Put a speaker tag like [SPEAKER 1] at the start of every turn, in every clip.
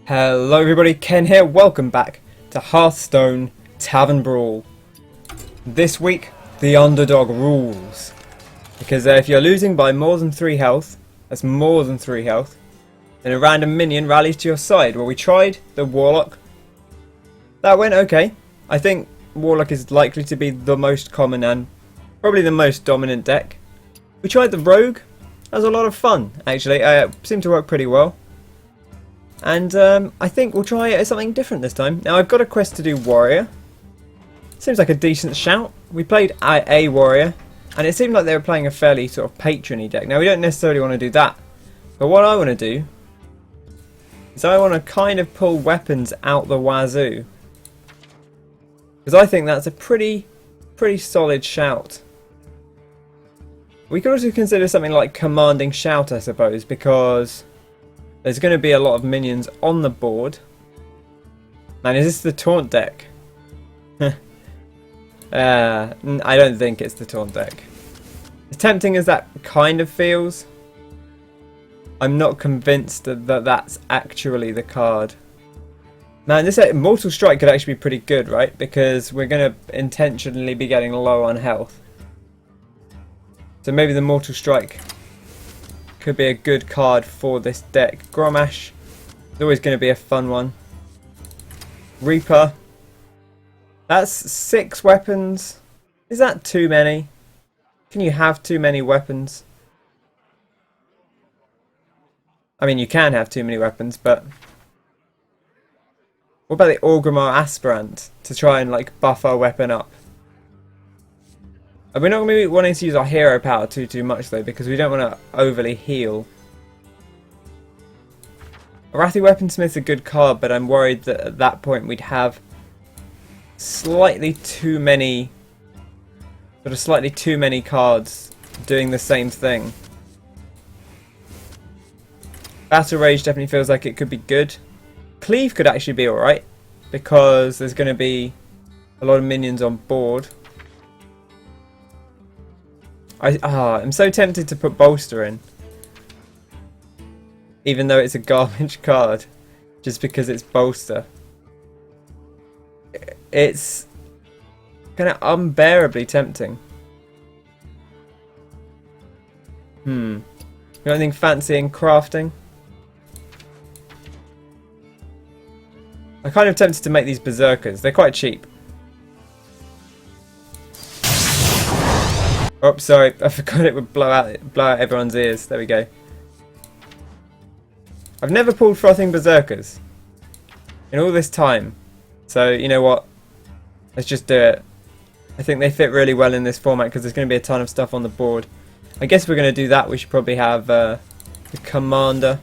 [SPEAKER 1] Hello everybody, Ken here, welcome back to Hearthstone Tavern Brawl. This week, the Underdog Rules. Because if you're losing by more than 3 health, that's more than 3 health, then a random minion rallies to your side. Well, we tried the Warlock. That went okay. I think Warlock is likely to be the most common and probably the most dominant deck. We tried the Rogue. That was a lot of fun, actually. It seemed to work pretty well. And I think we'll try it as something different this time. Now, I've got a quest to do Warrior. Seems like a decent shout. We played a Warrior, and it seemed like they were playing a fairly sort of patron-y deck. Now, we don't necessarily want to do that. But what I want to do is I want to kind of pull weapons out the wazoo. Because I think that's a pretty solid shout. We could also consider something like Commanding Shout, I suppose, because there's going to be a lot of minions on the board. Man, is this the taunt deck? I don't think it's the taunt deck. As tempting as that kind of feels, I'm not convinced that that's actually the card. Man, this Mortal Strike could actually be pretty good, right? Because we're going to intentionally be getting low on health. So maybe the Mortal Strike could be a good card for this deck. Gromash is always going to be a fun one. Reaper. That's 6 weapons. Is that too many? Can you have too many weapons? I mean, you can have too many weapons, but what about the Orgrimmar Aspirant to try and like buff our weapon up? We're not going to be wanting to use our hero power too much though, because we don't want to overly heal. Arathi Weaponsmith's a good card, but I'm worried that at that point we'd have slightly too many cards doing the same thing. Battle Rage definitely feels like it could be good. Cleave could actually be alright, because there's going to be a lot of minions on board. I'm so tempted to put Bolster in, even though it's a garbage card, just because it's Bolster. It's kind of unbearably tempting. You got anything fancy in crafting? I'm kind of tempted to make these Berserkers. They're quite cheap. Oh, sorry, I forgot it would blow out everyone's ears. There we go. I've never pulled Frothing Berserkers in all this time. So, you know what? Let's just do it. I think they fit really well in this format because there's going to be a ton of stuff on the board. I guess if we're going to do that, we should probably have the Commander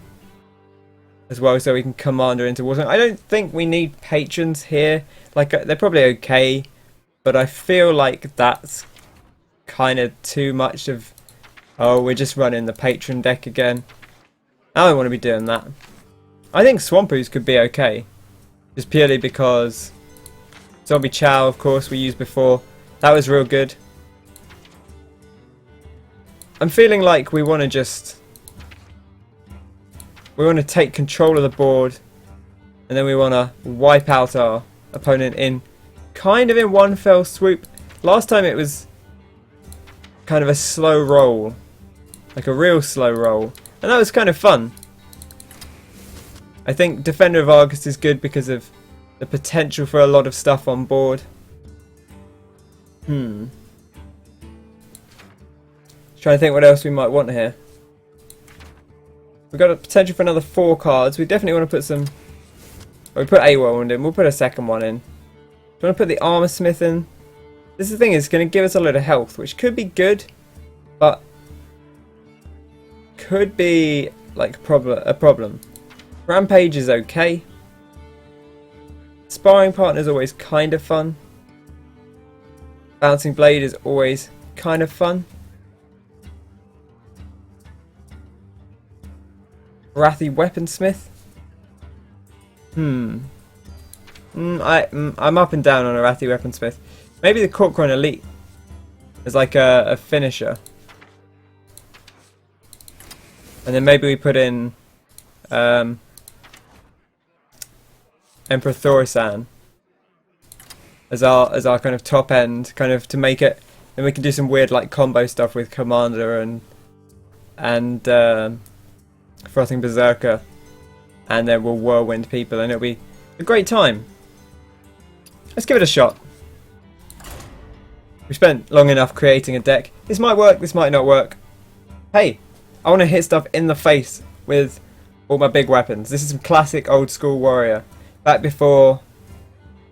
[SPEAKER 1] as well, so we can Commander into Warzone. I don't think we need patrons here. Like, they're probably okay, but I feel like that's kind of too much of, oh, we're just running the patron deck again. I don't want to be doing that. I think Swampoos could be okay, just purely because Zombie Chow, of course, we used before. That was real good. I'm feeling like we want to take control of the board, and then we want to wipe out our opponent in one fell swoop. Last time it was kind of a slow roll, like a real slow roll, and that was kind of fun. I think Defender of Argus is good because of the potential for a lot of stuff on board. Trying to think what else we might want here. We've got a potential for another 4 cards. We definitely want to put some. Well, we put a wound in. We'll put a second one in. Do you want to put the Armor Smith in? This is the thing, it's going to give us a lot of health, which could be good, but could be like a problem. Rampage is okay. Sparring Partner is always kind of fun. Bouncing Blade is always kind of fun. Arathi Weaponsmith. I'm up and down on Arathi Weaponsmith. Maybe the Kor'kron Elite is like a finisher. And then maybe we put in Emperor Thorisan as our kind of top end, kind of to make it. Then we can do some weird like combo stuff with Commander and Frothing Berserker, and then we'll whirlwind people, and it'll be a great time. Let's give it a shot. We spent long enough creating a deck. This might work, this might not work. Hey, I want to hit stuff in the face with all my big weapons. This is some classic old school warrior. Back before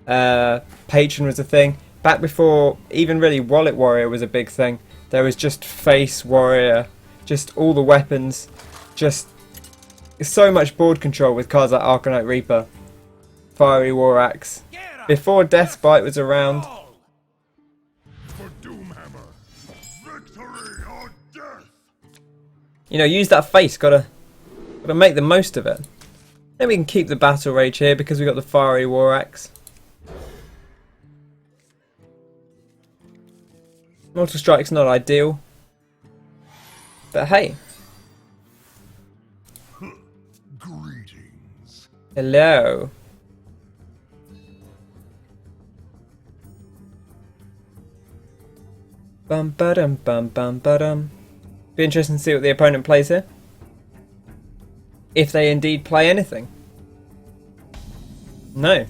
[SPEAKER 1] Patron was a thing. Back before even really Wallet Warrior was a big thing. There was just Face Warrior. Just all the weapons. Just so much board control with cards like Arcanite Reaper. Fiery War Axe. Before Deathbite was around. You know, use that face, gotta make the most of it. Then we can keep the Battle Rage here because we got the Fiery War Axe. Mortal Strike's not ideal. But hey.
[SPEAKER 2] Greetings.
[SPEAKER 1] Hello. Bum ba-dum bum bum ba-dum. Be interesting to see what the opponent plays here. If they indeed play anything. No.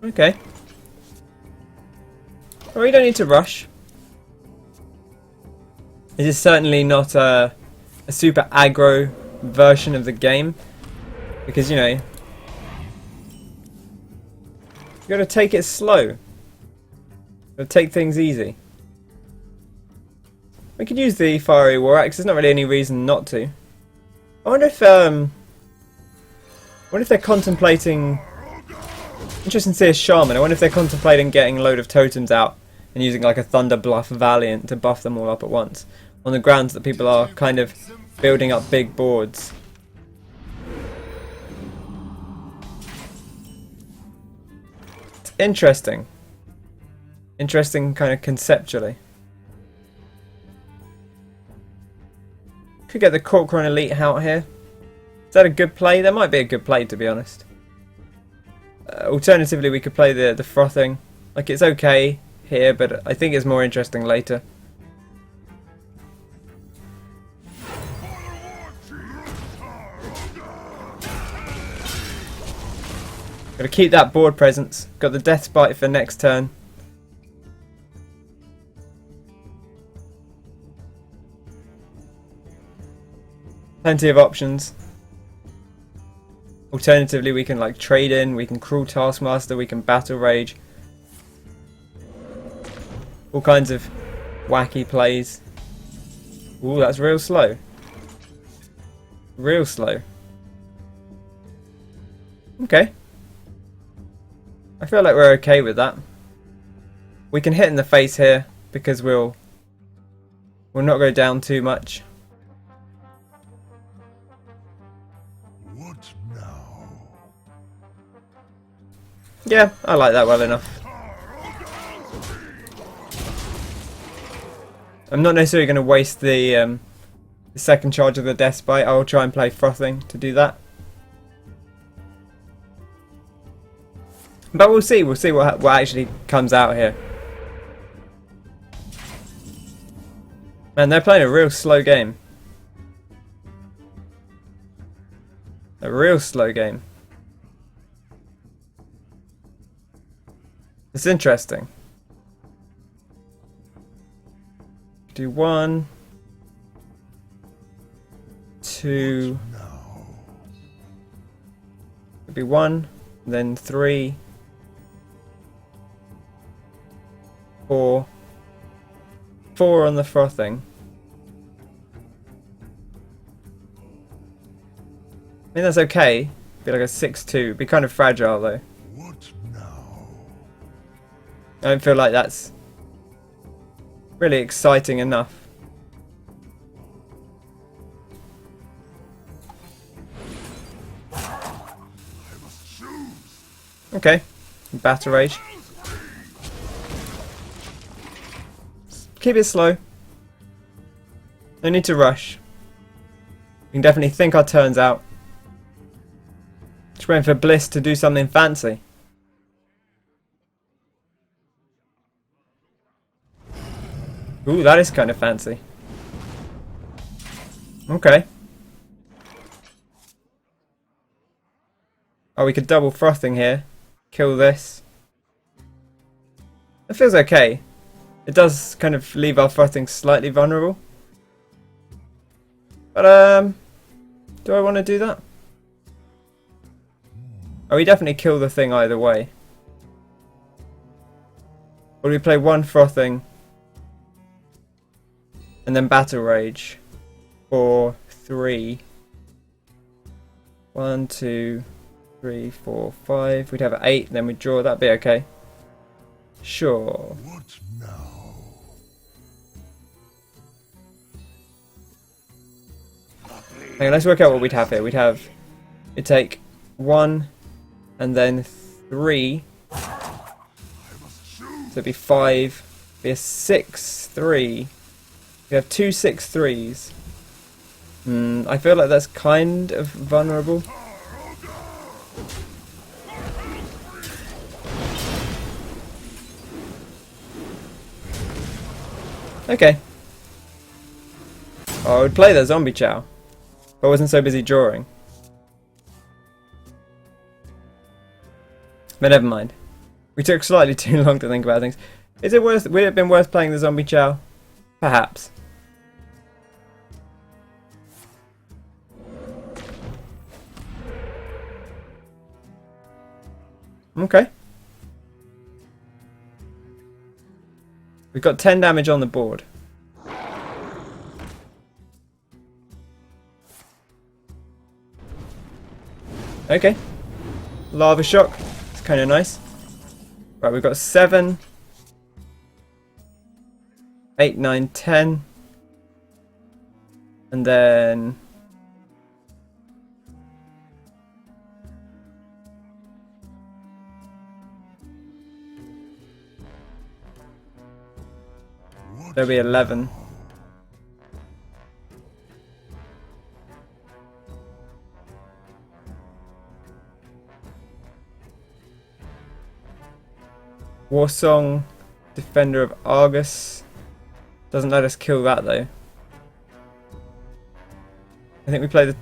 [SPEAKER 1] Okay. Well, we don't need to rush. This is certainly not a super aggro version of the game. Because, you know, you gotta take it slow. You gotta take things easy. We could use the Fiery War Axe. There's not really any reason not to. I wonder if they're contemplating. Interesting to see a Shaman. I wonder if they're contemplating getting a load of totems out and using like a Thunder Bluff Valiant to buff them all up at once, on the grounds that people are kind of building up big boards. It's interesting. Interesting kind of conceptually. Could get the Kor'kron Elite out here. Is that a good play? That might be a good play, to be honest. Alternatively, we could play the Frothing. Like, it's okay here, but I think it's more interesting later. Gotta keep that board presence. Got the Deathbite for next turn. Plenty of options. Alternatively, we can like trade in, we can Cruel Taskmaster, we can Battle Rage. All kinds of wacky plays. Ooh, that's real slow. Real slow. Okay. I feel like we're okay with that. We can hit in the face here because we'll not go down too much.
[SPEAKER 2] What now?
[SPEAKER 1] Yeah, I like that well enough. I'm not necessarily going to waste the second charge of the Deathbite. I'll try and play Frothing to do that. But we'll see. We'll see what actually comes out here. Man, they're playing a real slow game. A real slow game. It's interesting. Do 1, 2. It'd be 1, then 3, 4. 4 on the Frothing. I mean, that's okay. Be like a 6-2. Be kind of fragile though.
[SPEAKER 2] What now?
[SPEAKER 1] I don't feel like that's really exciting enough. Okay. Battle Rage. Keep it slow. No need to rush. We can definitely think our turns out. Just waiting for Bliss to do something fancy. Ooh, that is kind of fancy. Okay. Oh, we could double frothing here. Kill this. It feels okay. It does kind of leave our frothing slightly vulnerable. But, do I want to do that? Oh, we definitely kill the thing either way. Or do we play one frothing and then battle rage for 3? 1, 2, 3, 4, 5. We'd have 8, and then we'd draw. That'd be okay. Sure.
[SPEAKER 2] What now?
[SPEAKER 1] Hang on, let's work out what we'd have here. We'd take 1 and then 3. So it'd be 5. Be a 6, 3. We have 2 6 3s. I feel like that's kind of vulnerable. Okay. Oh, I would play the zombie chow, but I wasn't so busy drawing. But never mind. We took slightly too long to think about things. Is it worth? Would it have been worth playing the zombie chow? Perhaps. Okay. We've got 10 damage on the board. Okay. Lava shock. It's kind of nice. Right, we've got 7, 8, 9, 10. And then... there'll be 11. Warsong, Defender of Argus. Doesn't let us kill that though. I think we play the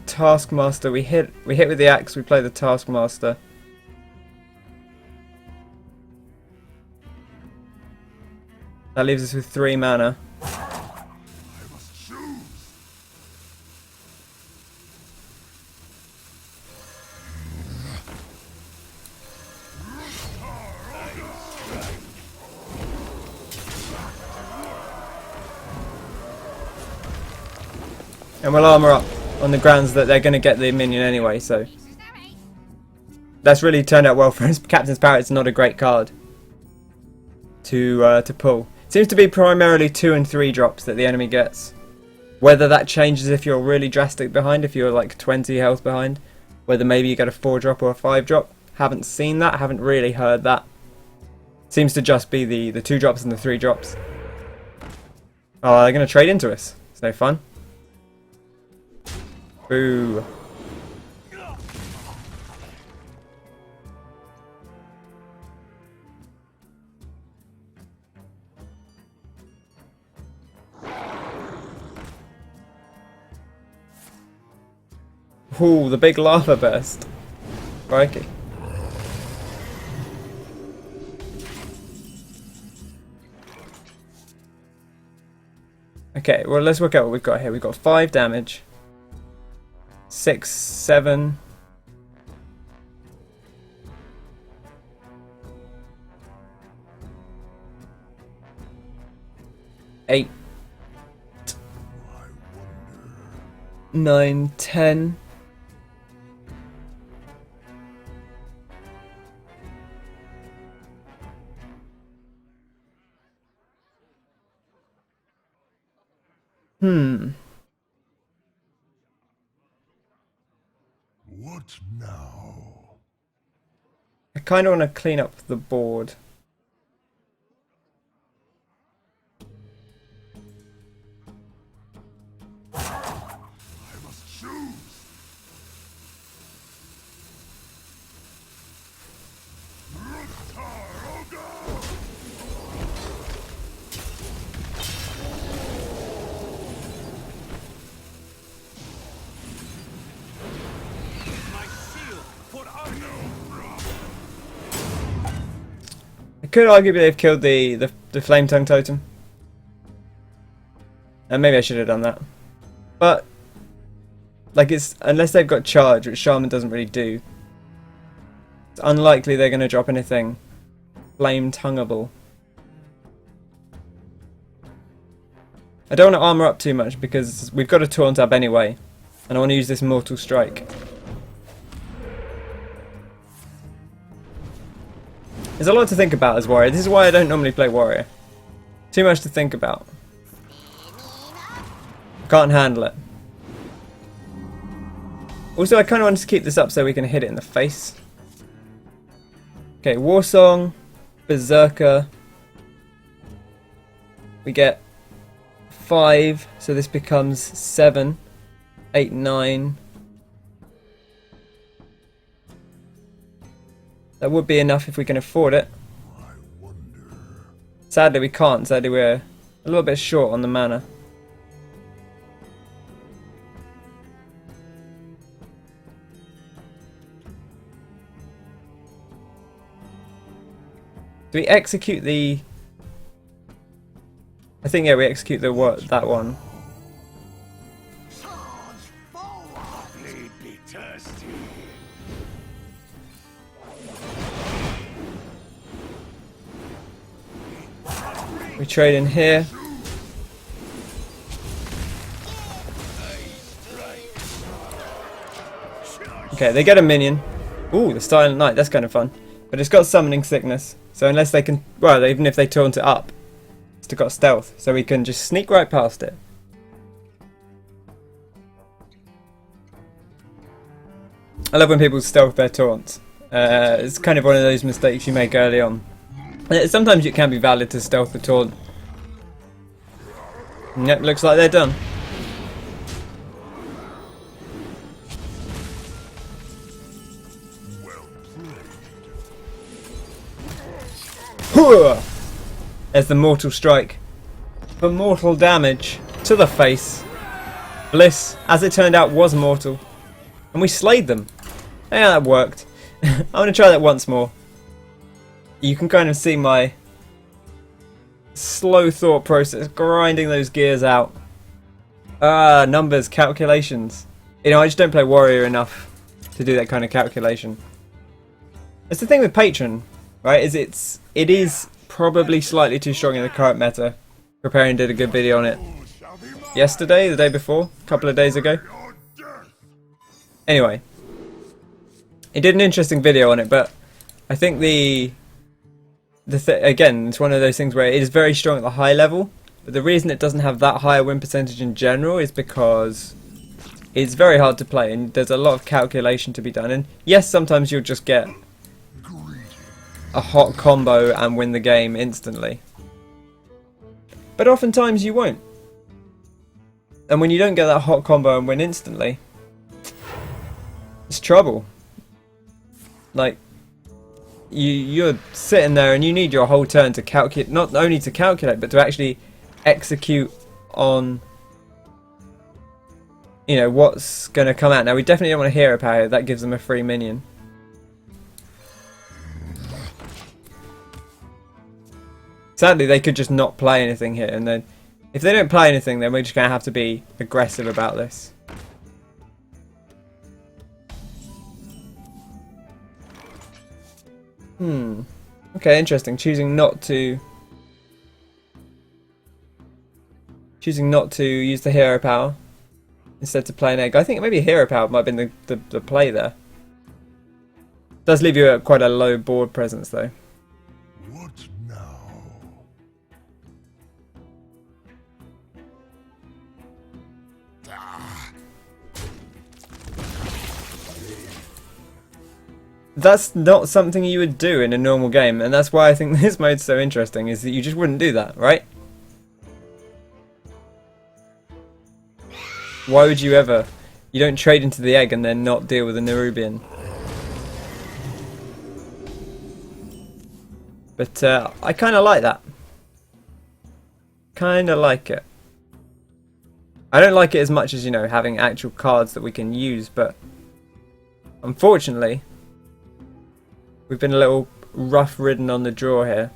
[SPEAKER 1] Taskmaster. We hit with the axe. We play the Taskmaster. That leaves us with 3 mana. And we'll armour up on the grounds that they're going to get the minion anyway, so... That's really turned out well for us. Captain's Parrot's not a great card to pull. Seems to be primarily 2 and 3 drops that the enemy gets. Whether that changes if you're really drastic behind, if you're like 20 health behind. Whether maybe you get a 4 drop or a 5 drop. Haven't seen that, haven't really heard that. Seems to just be the 2 drops and the 3 drops. Oh, they're going to trade into us. It's no fun. Boo. Ooh, the big lava burst. Crikey. Okay, well let's work out what we've got here. We've got 5 damage. 6, 7. 8. 9, 10.
[SPEAKER 2] What now?
[SPEAKER 1] I kind of want to clean up the board.
[SPEAKER 2] I must choose.
[SPEAKER 1] could arguably have killed the flame tongue totem. And maybe I should have done that. But like, it's unless they've got charge, which Shaman doesn't really do, it's unlikely they're going to drop anything flame tongueable. I don't want to armor up too much because we've got a taunt up anyway, and I want to use this Mortal Strike. There's a lot to think about as Warrior. This is why I don't normally play Warrior. Too much to think about. Can't handle it. Also, I kind of wanted to keep this up so we can hit it in the face. Okay, Warsong, Berserker. We get 5, so this becomes 7, 8, 9. That would be enough if we can afford it. Sadly, we can't. Sadly, we're a little bit short on the mana. Do we execute the... I think, yeah, we execute the that one. We trade in here. Okay, they get a minion. Ooh, the Silent Knight, that's kind of fun. But it's got Summoning Sickness, so unless they can... Well, even if they taunt it up, it's still got Stealth, so we can just sneak right past it. I love when people stealth their taunts. It's kind of one of those mistakes you make early on. Sometimes it can be valid to stealth the taunt. Yep, looks like they're done. There's the Mortal Strike. For mortal damage to the face. Bliss, as it turned out, was mortal. And we slayed them. Yeah, that worked. I want to try that once more. You can kind of see my slow thought process grinding those gears out. Numbers, calculations. You know, I just don't play Warrior enough to do that kind of calculation. That's the thing with Patron, right? It is probably slightly too strong in the current meta. Preparing did a good video on it yesterday, the day before, a couple of days ago. Anyway, he did an interesting video on it, but I think again, it's one of those things where it is very strong at the high level, but the reason it doesn't have that higher win percentage in general is because it's very hard to play and there's a lot of calculation to be done. And yes, sometimes you'll just get a hot combo and win the game instantly, but oftentimes you won't. And when you don't get that hot combo and win instantly, it's trouble. Like, you're sitting there and you need your whole turn to calculate, not only to calculate, but to actually execute on, you know, what's going to come out. Now, we definitely don't want a hero power. That gives them a free minion. Sadly, they could just not play anything here, and then if they don't play anything, then we're just going to have to be aggressive about this. Okay, interesting. Choosing not to use the hero power instead to play an egg. I think maybe hero power might have been the play there. Does leave you at quite a low board presence though.
[SPEAKER 2] What now?
[SPEAKER 1] That's not something you would do in a normal game, and that's why I think this mode's so interesting, is that you just wouldn't do that, right? Why would you ever? You don't trade into the egg and then not deal with a Nerubian. But I kind of like that. Kind of like it. I don't like it as much as, you know, having actual cards that we can use, but unfortunately, we've been a little rough ridden on the draw here.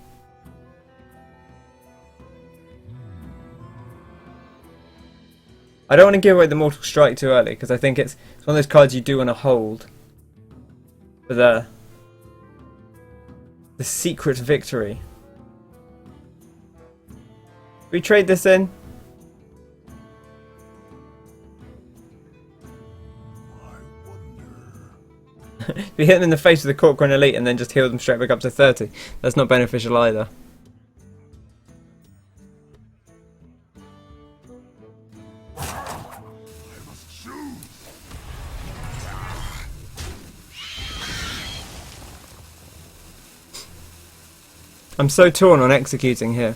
[SPEAKER 1] I don't want to give away the Mortal Strike too early, because I think it's one of those cards you do want to hold for the secret victory. We trade this in. If you hit them in the face with the Kor'kron Elite and then just heal them straight back up to 30, that's not beneficial either. I'm so torn on executing here.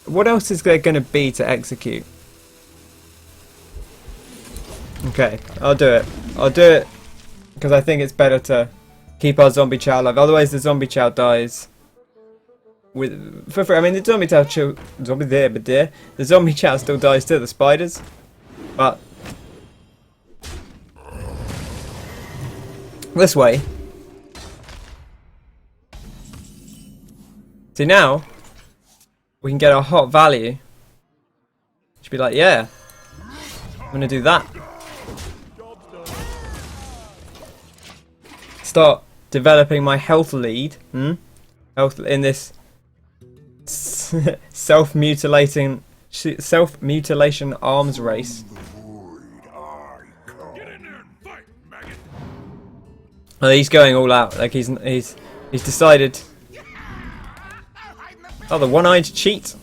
[SPEAKER 1] What else is there going to be to execute? Okay, I'll do it. I'll do it because I think it's better to keep our zombie chow alive. Otherwise, the zombie chow dies. For free. I mean, the zombie chow still dies to the spiders, but this way. See, now we can get our hot value. Should be like, yeah, I'm gonna do that. Start developing my health lead. Health in this self-mutilation arms race. Oh, he's going all out. Like he's decided. Oh, the one-eyed cheat.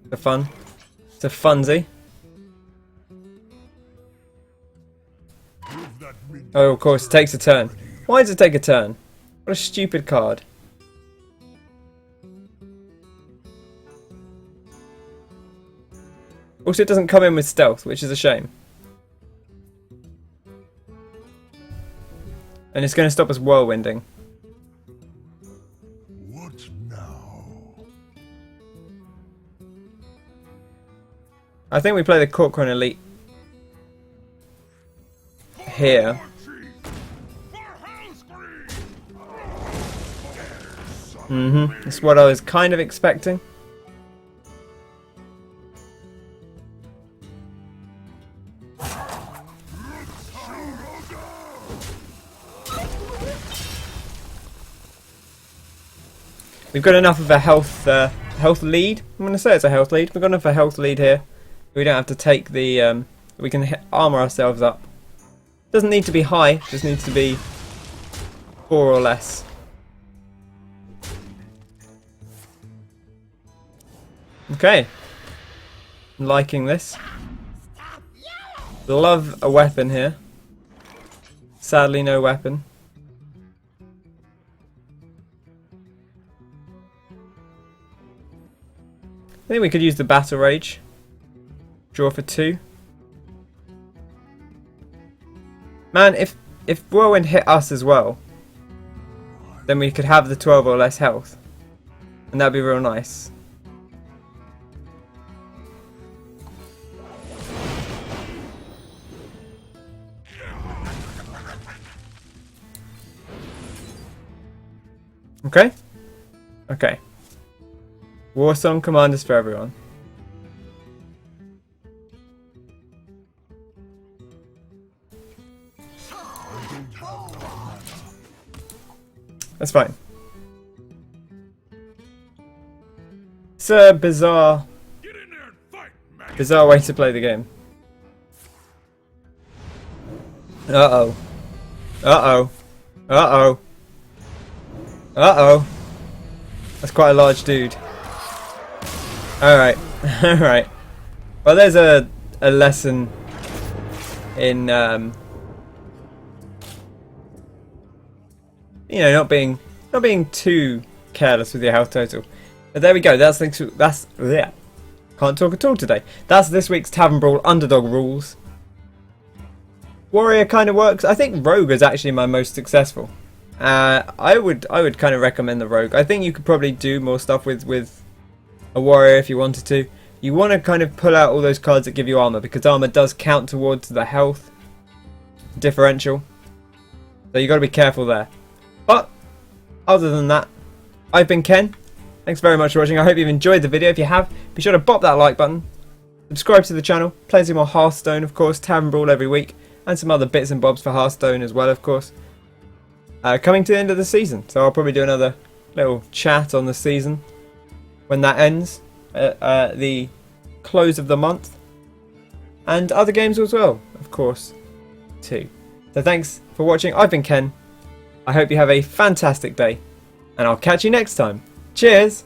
[SPEAKER 1] The fun. It's a funsy. Oh, of course, it takes a turn. Why does it take a turn? What a stupid card. Also, it doesn't come in with stealth, which is a shame. And it's going to stop us whirlwinding.
[SPEAKER 2] What now?
[SPEAKER 1] I think we play the Kor'kron Elite here. That's what I was kind of expecting. We've got enough of a health lead. I'm going to say it's a health lead. We've got enough of a health lead here. We don't have to take the... we can armor ourselves up. Doesn't need to be high. Just needs to be 4 or less. Okay. I'm liking this. Love a weapon here. Sadly, no weapon. I think we could use the Battle Rage. Draw for 2. Man, if Whirlwind hit us as well, then we could have the 12 or less health. And that'd be real nice. Okay? Okay. War Song Commanders for everyone. That's fine. It's a bizarre way to play the game. Uh-oh. Uh-oh. Uh-oh. Uh-oh. That's quite a large dude. Alright. Alright. Well, there's a lesson in, you know, not being too careless with your health total. But there we go. That's yeah. Can't talk at all today. That's this week's Tavern Brawl Underdog Rules. Warrior kind of works. I think Rogue is actually my most successful. I would kind of recommend the Rogue. I think you could probably do more stuff with a Warrior if you wanted to. You want to kind of pull out all those cards that give you armor, because armor does count towards the health differential. So you got to be careful there. But other than that, I've been Ken. Thanks very much for watching. I hope you've enjoyed the video. If you have, be sure to pop that like button. Subscribe to the channel, plenty more Hearthstone, of course, Tavern Brawl every week, and some other bits and bobs for Hearthstone as well, of course. Coming to the end of the season, so I'll probably do another little chat on the season when that ends at the close of the month, and other games as well, of course, too. So thanks for watching. I've been Ken. I hope you have a fantastic day, and I'll catch you next time. Cheers!